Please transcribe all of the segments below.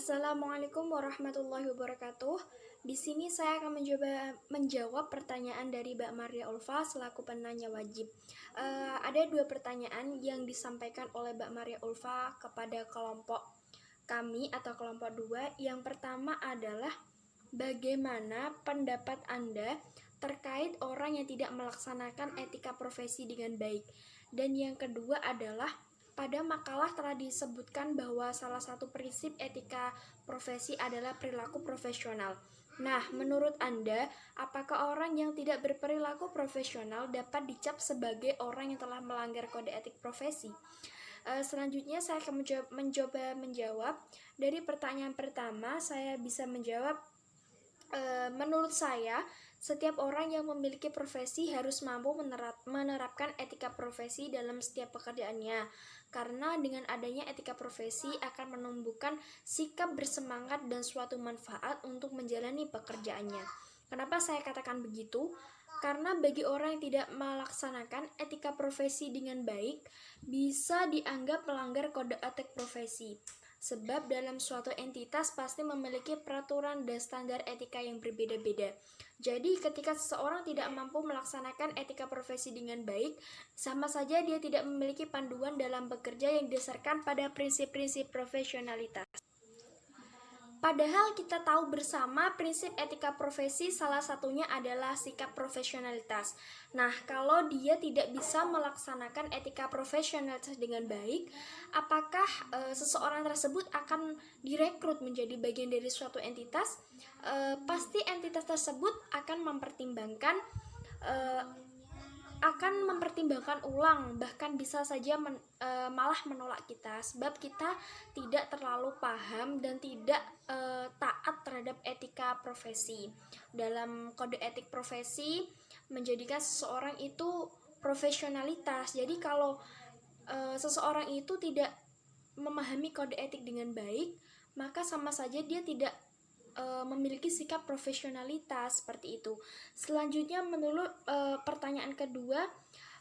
Assalamualaikum warahmatullahi wabarakatuh. Di sini saya akan menjawab pertanyaan dari Mbak Maria Ulfa selaku penanya wajib. Ada dua pertanyaan yang disampaikan oleh Mbak Maria Ulfa kepada kelompok kami atau kelompok 2. Yang pertama adalah bagaimana pendapat Anda terkait orang yang tidak melaksanakan etika profesi dengan baik. Dan yang kedua adalah pada makalah telah disebutkan bahwa salah satu prinsip etika profesi adalah perilaku profesional. Nah, menurut Anda, apakah orang yang tidak berperilaku profesional dapat dicap sebagai orang yang telah melanggar kode etik profesi? Selanjutnya saya akan mencoba menjawab. Dari pertanyaan pertama, saya bisa menjawab, menurut saya, setiap orang yang memiliki profesi harus mampu menerapkan etika profesi dalam setiap pekerjaannya. Karena dengan adanya etika profesi akan menumbuhkan sikap bersemangat dan suatu manfaat untuk menjalani pekerjaannya. Kenapa saya katakan begitu? Karena bagi orang yang tidak melaksanakan etika profesi dengan baik, bisa dianggap melanggar kode etik profesi. Sebab dalam suatu entitas pasti memiliki peraturan dan standar etika yang berbeda-beda. Jadi ketika seseorang tidak mampu melaksanakan etika profesi dengan baik, sama saja dia tidak memiliki panduan dalam bekerja yang didasarkan pada prinsip-prinsip profesionalitas. Padahal kita tahu bersama prinsip etika profesi salah satunya adalah sikap profesionalitas. Nah, kalau dia tidak bisa melaksanakan etika profesionalitas dengan baik, apakah seseorang tersebut akan direkrut menjadi bagian dari suatu entitas? Pasti entitas tersebut akan mempertimbangkan ulang, bahkan bisa saja malah menolak kita, sebab kita tidak terlalu paham dan tidak taat terhadap etika profesi. Dalam kode etik profesi menjadikan seseorang itu profesionalitas. Jadi kalau seseorang itu tidak memahami kode etik dengan baik, maka sama saja dia tidak memiliki sikap profesionalitas seperti itu. Selanjutnya, menurut pertanyaan kedua,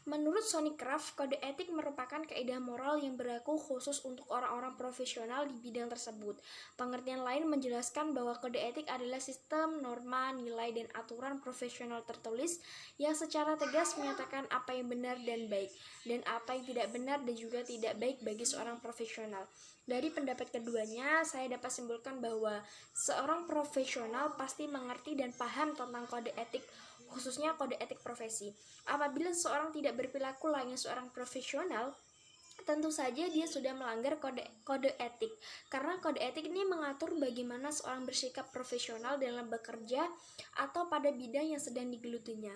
menurut Sonny Craft, kode etik merupakan kaidah moral yang berlaku khusus untuk orang-orang profesional di bidang tersebut. Pengertian lain menjelaskan bahwa kode etik adalah sistem, norma, nilai, dan aturan profesional tertulis yang secara tegas menyatakan apa yang benar dan baik, dan apa yang tidak benar dan juga tidak baik bagi seorang profesional. Dari pendapat keduanya, saya dapat simpulkan bahwa seorang profesional pasti mengerti dan paham tentang kode etik, khususnya kode etik profesi. Apabila seseorang tidak berperilaku layaknya seorang profesional, tentu saja dia sudah melanggar kode etik. Karena kode etik ini mengatur bagaimana seorang bersikap profesional dalam bekerja atau pada bidang yang sedang digelutinya.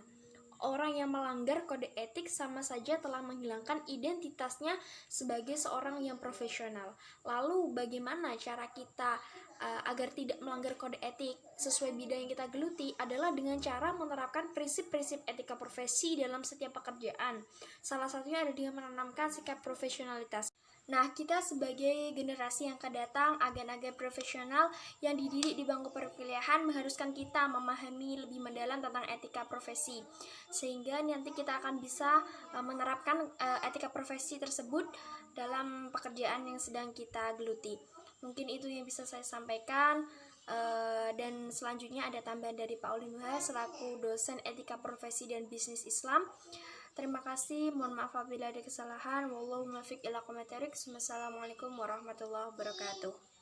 Orang yang melanggar kode etik sama saja telah menghilangkan identitasnya sebagai seorang yang profesional. Lalu bagaimana cara kita agar tidak melanggar kode etik sesuai bidang yang kita geluti adalah dengan cara menerapkan prinsip-prinsip etika profesi dalam setiap pekerjaan. Salah satunya adalah dengan menanamkan sikap profesionalitas. Nah, kita sebagai generasi yang akan datang, agen-agen profesional yang dididik di bangku perkuliahan mengharuskan kita memahami lebih mendalam tentang etika profesi, sehingga nanti kita akan bisa menerapkan etika profesi tersebut dalam pekerjaan yang sedang kita geluti. Mungkin itu yang bisa saya sampaikan. Dan selanjutnya ada tambahan dari Pak Olinuha selaku dosen etika profesi dan bisnis Islam. Terima kasih, mohon maaf apabila ada kesalahan. Wallahu muwaffiq ila aqwamit thoriq. Wassalamualaikum warahmatullahi wabarakatuh.